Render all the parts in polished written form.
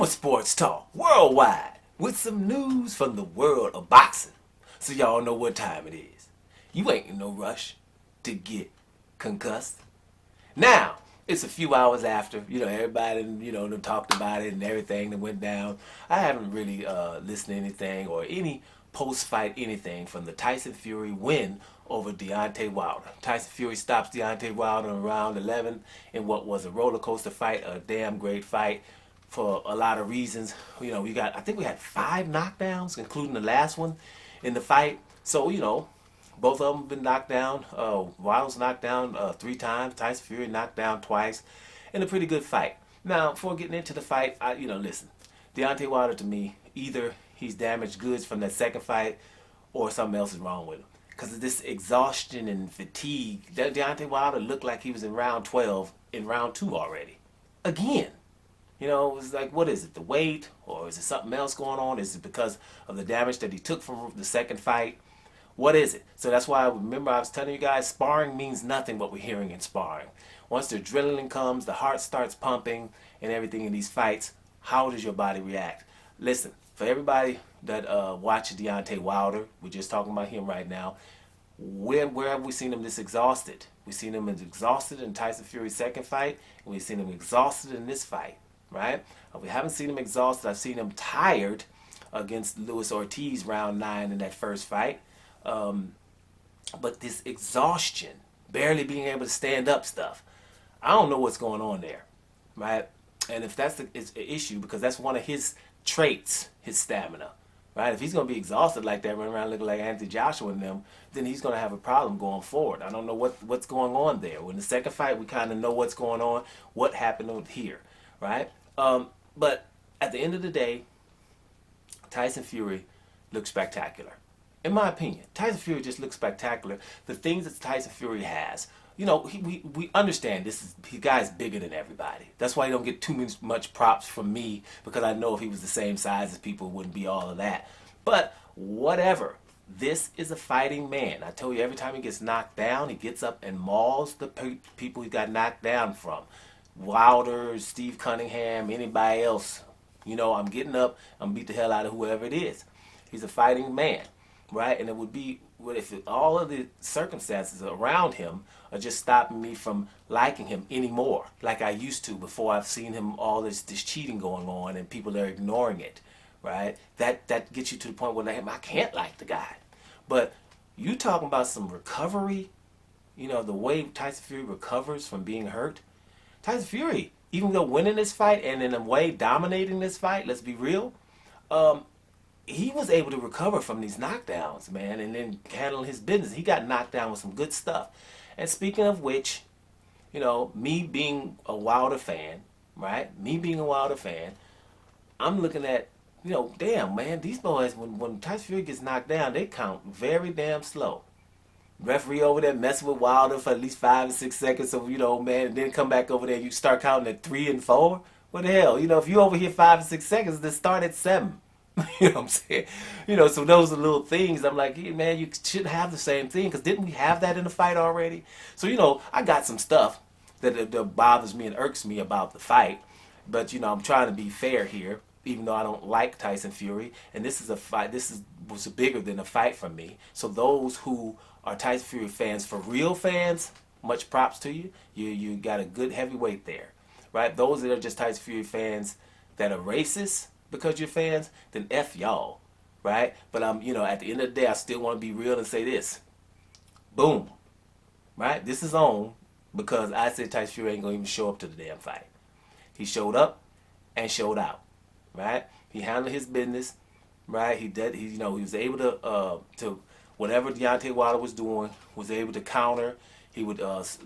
with sports talk worldwide with some news from the world of boxing. So y'all know what time it is. You ain't in no rush to get concussed. Now, it's a few hours after, everybody, done talked about it and everything that went down. I haven't really listened to anything or any post-fight anything from the Tyson Fury win over Deontay Wilder. Tyson Fury stops Deontay Wilder in round 11 in what was a roller coaster fight, a damn great fight for a lot of reasons. I think we had 5 knockdowns, including the last one in the fight. So, both of them been knocked down. Wilder's knocked down 3 times. Tyson Fury knocked down twice in a pretty good fight. Now, before getting into the fight, listen, Deontay Wilder to me, either he's damaged goods from that second fight or something else is wrong with him. Because of this exhaustion and fatigue, Deontay Wilder looked like he was in round 12 in round 2 already. Again. It was like, what is it, the weight? Or is it something else going on? Is it because of the damage that he took from the second fight? What is it? So that's why I was telling you guys, sparring means nothing what we're hearing in sparring. Once the adrenaline comes, the heart starts pumping and everything in these fights, how does your body react? Listen, for everybody that watches Deontay Wilder, we're just talking about him right now, where have we seen him this exhausted? We've seen him exhausted in Tyson Fury's second fight, and we've seen him exhausted in this fight. Right? We haven't seen him exhausted. I've seen him tired against Luis Ortiz round 9 in that first fight. But this exhaustion, barely being able to stand up stuff, I don't know what's going on there. Right? And if that's it's an issue, because that's one of his traits, his stamina. Right? If he's going to be exhausted like that, running around looking like Anthony Joshua and them, then he's going to have a problem going forward. I don't know what's going on there. In the second fight, we kind of know what's going on, what happened here. Right? But at the end of the day, Tyson Fury looks spectacular. In my opinion, Tyson Fury just looks spectacular. The things that Tyson Fury has, we understand this guy's bigger than everybody. That's why he don't get too much props from me, because I know if he was the same size as people, it wouldn't be all of that. But whatever. This is a fighting man. I tell you, every time he gets knocked down, he gets up and mauls the people he got knocked down from. Wilder, Steve Cunningham, anybody else, I'm getting up, I'm beat the hell out of whoever it is. He's a fighting man, right? And it would be, if all of the circumstances around him are just stopping me from liking him anymore, like I used to before I've seen him, all this cheating going on and people are ignoring it, right? That gets you to the point where I can't like the guy. But you talking about some recovery, the way Tyson Fury recovers from being hurt. Tyson Fury, even though winning this fight and in a way dominating this fight, let's be real, he was able to recover from these knockdowns, man, and then handle his business. He got knocked down with some good stuff. And speaking of which, me being a Wilder fan, right? Me being a Wilder fan, I'm looking at, damn, man, these boys, when Tyson Fury gets knocked down, they count very damn slow. Referee over there messing with Wilder for at least 5 or 6 seconds, so man, and then come back over there. You start counting at 3 and 4. What the hell? If you over here 5 or 6 seconds, then start at 7. You know what I'm saying? So those are little things. I'm like, hey, man, you should have the same thing, because didn't we have that in the fight already? So I got some stuff that bothers me and irks me about the fight, but I'm trying to be fair here, even though I don't like Tyson Fury, and this is a fight. Was bigger than a fight for me. So those who are Tyson Fury fans, for real fans, much props to you. You got a good heavyweight there, right? Those that are just Tyson Fury fans that are racist because you're fans, then F y'all, right? But at the end of the day, I still want to be real and say this. Boom, right? This is on because I said Tyson Fury ain't gonna even show up to the damn fight. He showed up and showed out, right? He handled his business, right? He was able to whatever Deontay Wilder was doing, was able to counter. He would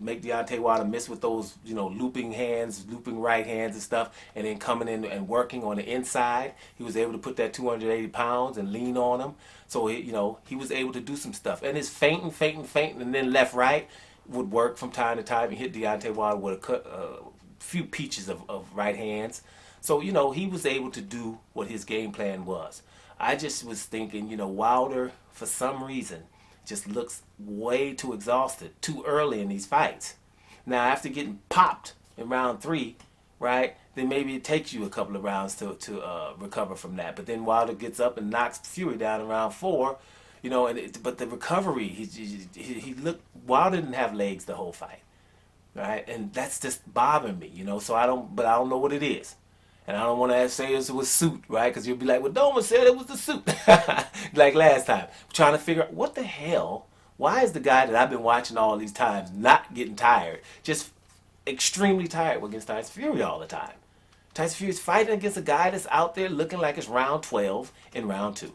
make Deontay Wilder miss with those, looping hands, looping right hands and stuff, and then coming in and working on the inside. He was able to put that 280 pounds and lean on him. So, he was able to do some stuff. And his feinting, and then left, right would work from time to time. He hit Deontay Wilder with a few peaches of right hands. So, he was able to do what his game plan was. I just was thinking, Wilder, for some reason, just looks way too exhausted, too early in these fights. Now, after getting popped in round 3, right, then maybe it takes you a couple of rounds to recover from that. But then Wilder gets up and knocks Fury down in round 4, but the recovery, he looked, Wilder didn't have legs the whole fight, right? And that's just bothering me, So I don't know what it is. And I don't want to say it was suit, right? Because you'll be like, well, Doma said it was the suit. Like last time. Trying to figure out what the hell, why is the guy that I've been watching all these times not getting tired? Just extremely tired against Tyson Fury all the time. Tyson Fury's fighting against a guy that's out there looking like it's round 12 in round 2.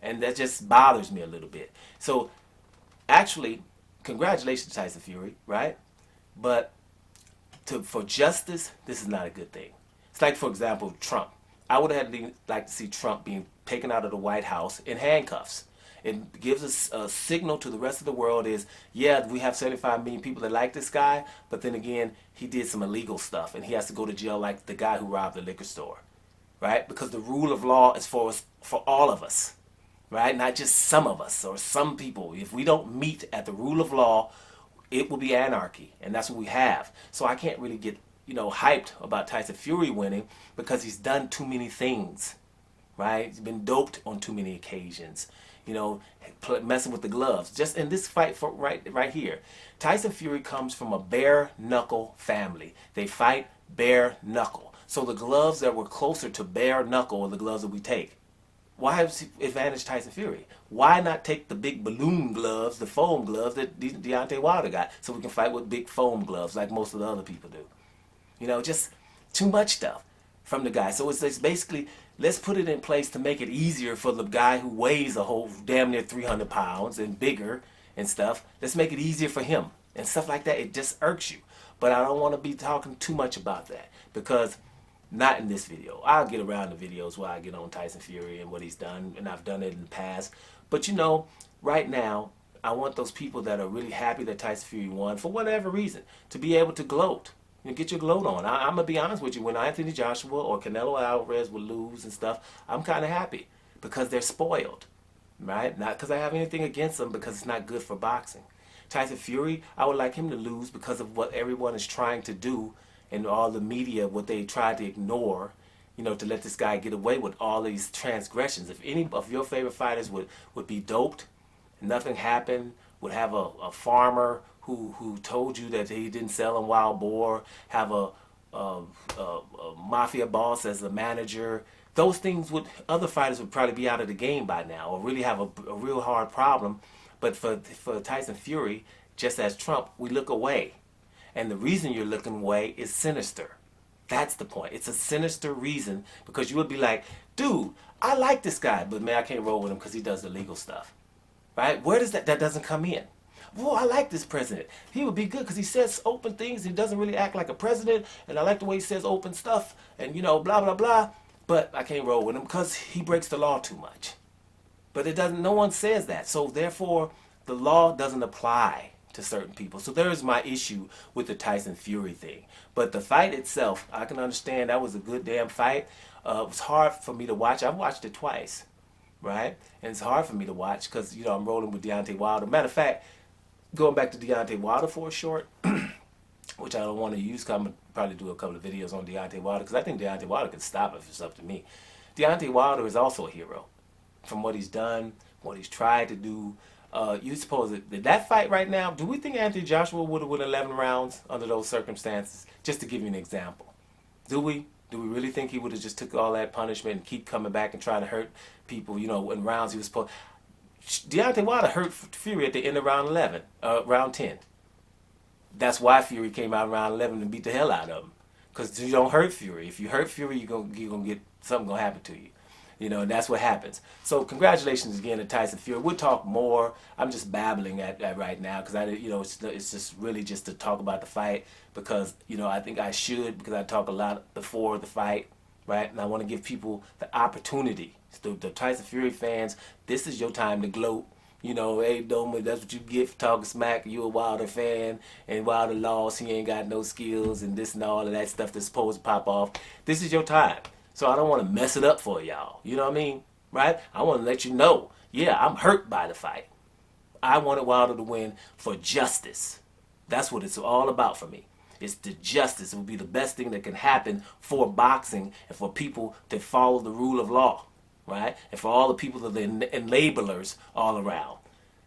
And that just bothers me a little bit. So, actually, congratulations to Tyson Fury, right? But for justice, this is not a good thing. It's like, for example, Trump. I would have liked to see Trump being taken out of the White House in handcuffs. It gives us a signal to the rest of the world is, yeah, we have 75 million people that like this guy, but then again, he did some illegal stuff, and he has to go to jail like the guy who robbed the liquor store, right? Because the rule of law is for us, for all of us, right? Not just some of us or some people. If we don't meet at the rule of law, it will be anarchy, and that's what we have. So I can't really get, hyped about Tyson Fury winning because he's done too many things, right? He's been doped on too many occasions. Messing with the gloves. Just in this fight for right here, Tyson Fury comes from a bare knuckle family. They fight bare knuckle. So the gloves that were closer to bare knuckle are the gloves that we take. Why advantage Tyson Fury? Why not take the big balloon gloves, the foam gloves that Deontay Wilder got, so we can fight with big foam gloves like most of the other people do? Just too much stuff from the guy. So it's basically, let's put it in place to make it easier for the guy who weighs a whole damn near 300 pounds and bigger and stuff. Let's make it easier for him and stuff like that. It just irks you. But I don't want to be talking too much about that because not in this video. I'll get around the videos where I get on Tyson Fury and what he's done, and I've done it in the past. But right now, I want those people that are really happy that Tyson Fury won for whatever reason to be able to gloat. Get your gloat on. I'm going to be honest with you. When Anthony Joshua or Canelo Alvarez would lose and stuff, I'm kind of happy because they're spoiled, right? Not because I have anything against them, because it's not good for boxing. Tyson Fury, I would like him to lose because of what everyone is trying to do and all the media, what they tried to ignore, to let this guy get away with all these transgressions. If any of your favorite fighters would be doped, nothing happened, would have a farmer who told you that he didn't sell in wild boar, have a mafia boss as a manager, those things other fighters would probably be out of the game by now or really have a real hard problem. But for Tyson Fury, just as Trump, we look away. And the reason you're looking away is sinister. That's the point. It's a sinister reason because you would be like, dude, I like this guy, but man, I can't roll with him because he does illegal stuff. Right? Where does that doesn't come in? Well, I like this president. He would be good because he says open things. He doesn't really act like a president. And I like the way he says open stuff and, blah, blah, blah. But I can't roll with him because he breaks the law too much. But no one says that. So therefore, the law doesn't apply to certain people. So there's my issue with the Tyson Fury thing. But the fight itself, I can understand that was a good damn fight. It was hard for me to watch. I've watched it twice, right? And it's hard for me to watch because, I'm rolling with Deontay Wilder. Matter of fact, going back to Deontay Wilder for a short, which I don't want to use, because I'm going to probably do a couple of videos on Deontay Wilder, because I think Deontay Wilder can stop it if it's up to me. Deontay Wilder is also a hero from what he's done, what he's tried to do. You suppose that fight right now, do we think Anthony Joshua would have won 11 rounds under those circumstances? Just to give you an example. Do we? Do we really think he would have just took all that punishment and keep coming back and trying to hurt people, in rounds he was supposed... Deontay Wilder hurt Fury at the end of round 10. That's why Fury came out in round 11 and beat the hell out of him. Because you don't hurt Fury. If you hurt Fury, you're gonna get something gonna happen to you. And that's what happens. So congratulations again to Tyson Fury. We'll talk more. I'm just babbling at right now because it's just really just to talk about the fight because I think I should because I talk a lot before the fight, right? And I want to give people the opportunity. The Tyson Fury fans, this is your time to gloat. Hey, Doma, that's what you get for talking smack. You a Wilder fan, and Wilder lost. He ain't got no skills, and this and all of that stuff that's supposed to pop off. This is your time. So I don't want to mess it up for y'all. You know what I mean? Right? I want to let you know, yeah, I'm hurt by the fight. I wanted Wilder to win for justice. That's what it's all about for me. It's the justice. It would be the best thing that can happen for boxing and for people that follow the rule of law, right? And for all the people that are the enablers all around.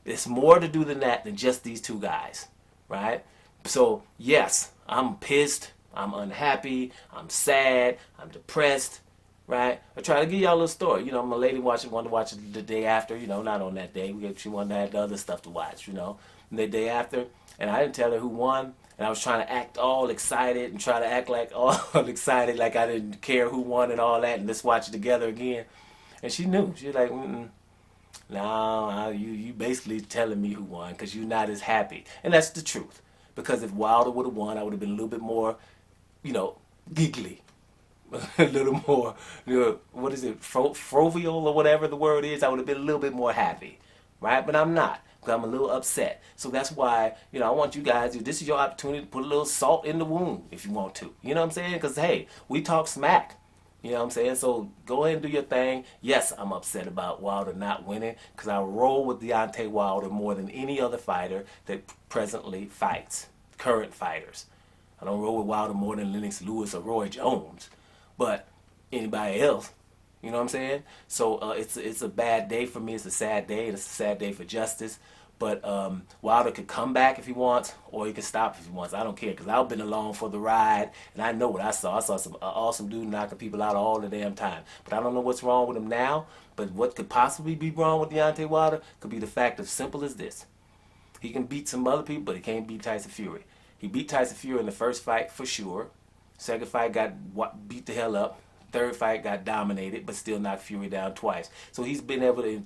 It's more to do than that than just these two guys, right? So, yes, I'm pissed. I'm unhappy. I'm sad. I'm depressed. Right? I try to give y'all a little story. You know, my lady wanted to watch it the day after, you know, not on that day. She wanted to have the other stuff to watch, you know. And the day after, and I didn't tell her who won. And I was trying to act all excited and try to act like all excited, like I didn't care who won and all that. And let's watch it together again. And she knew. She was like, no, you basically telling me who won because you're not as happy. And that's the truth. Because if Wilder would have won, I would have been a little bit more, you know, giggly. A little more, you know, what is it, frovial or whatever the word is. I would have been a little bit more happy, right? But I'm not, because I'm a little upset. So that's why, you know, I want you guys, this is your opportunity to put a little salt in the wound if you want to. You know what I'm saying? Because, hey, we talk smack. You know what I'm saying? So go ahead and do your thing. Yes, I'm upset about Wilder not winning because I roll with Deontay Wilder more than any other fighter that presently fights, current fighters. I don't roll with Wilder more than Lennox Lewis or Roy Jones. But anybody else, you know what I'm saying? So it's a bad day for me. It's a sad day. It's a sad day for justice. But Wilder could come back if he wants, or he can stop if he wants. I don't care because I've been along for the ride, and I know what I saw. I saw some awesome dude knocking people out all the damn time. But I don't know what's wrong with him now. But what could possibly be wrong with Deontay Wilder could be the fact of simple as this. He can beat some other people, but he can't beat Tyson Fury. He beat Tyson Fury in the first fight for sure. Second fight got beat the hell up. Third fight got dominated, but still knocked Fury down twice. So he's been able to.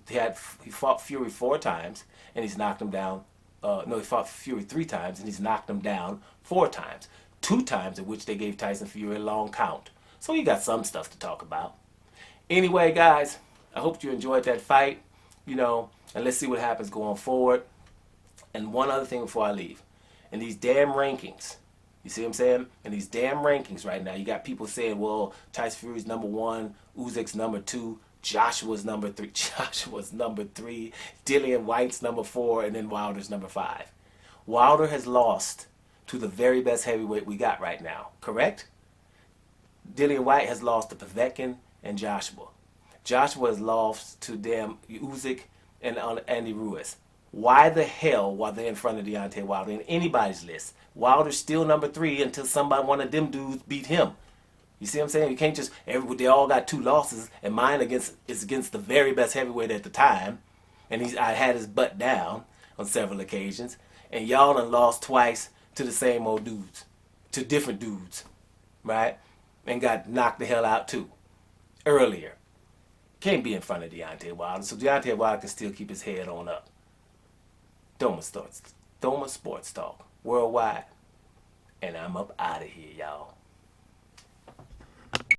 He fought Fury 4 times, and he's knocked him down. No, he fought Fury 3 times, and he's knocked him down 4 times. 2 times in which they gave Tyson Fury a long count. So he got some stuff to talk about. Anyway, guys, I hope you enjoyed that fight. You know, and let's see what happens going forward. And one other thing before I leave, in these damn rankings. You see what I'm saying? In these damn rankings right now, you got people saying, well, Tyson Fury's number 1, Usyk's number 2, Joshua's number 3, Dillian White's number 4, and then Wilder's number 5. Wilder has lost to the very best heavyweight we got right now, correct? Dillian White has lost to Povetkin and Joshua. Joshua has lost to damn Usyk and Andy Ruiz. Why the hell were they in front of Deontay Wilder in anybody's list? Wilder's still number 3 until one of them dudes beat him. You see what I'm saying? You can't just, they all got 2 losses, and mine is against the very best heavyweight at the time, and I had his butt down on several occasions, and y'all done lost twice to the same old dudes, to different dudes, right? And got knocked the hell out too, earlier. Can't be in front of Deontay Wilder, so Deontay Wilder can still keep his head on up. Doma Sports Talk, worldwide. And I'm up out of here, y'all.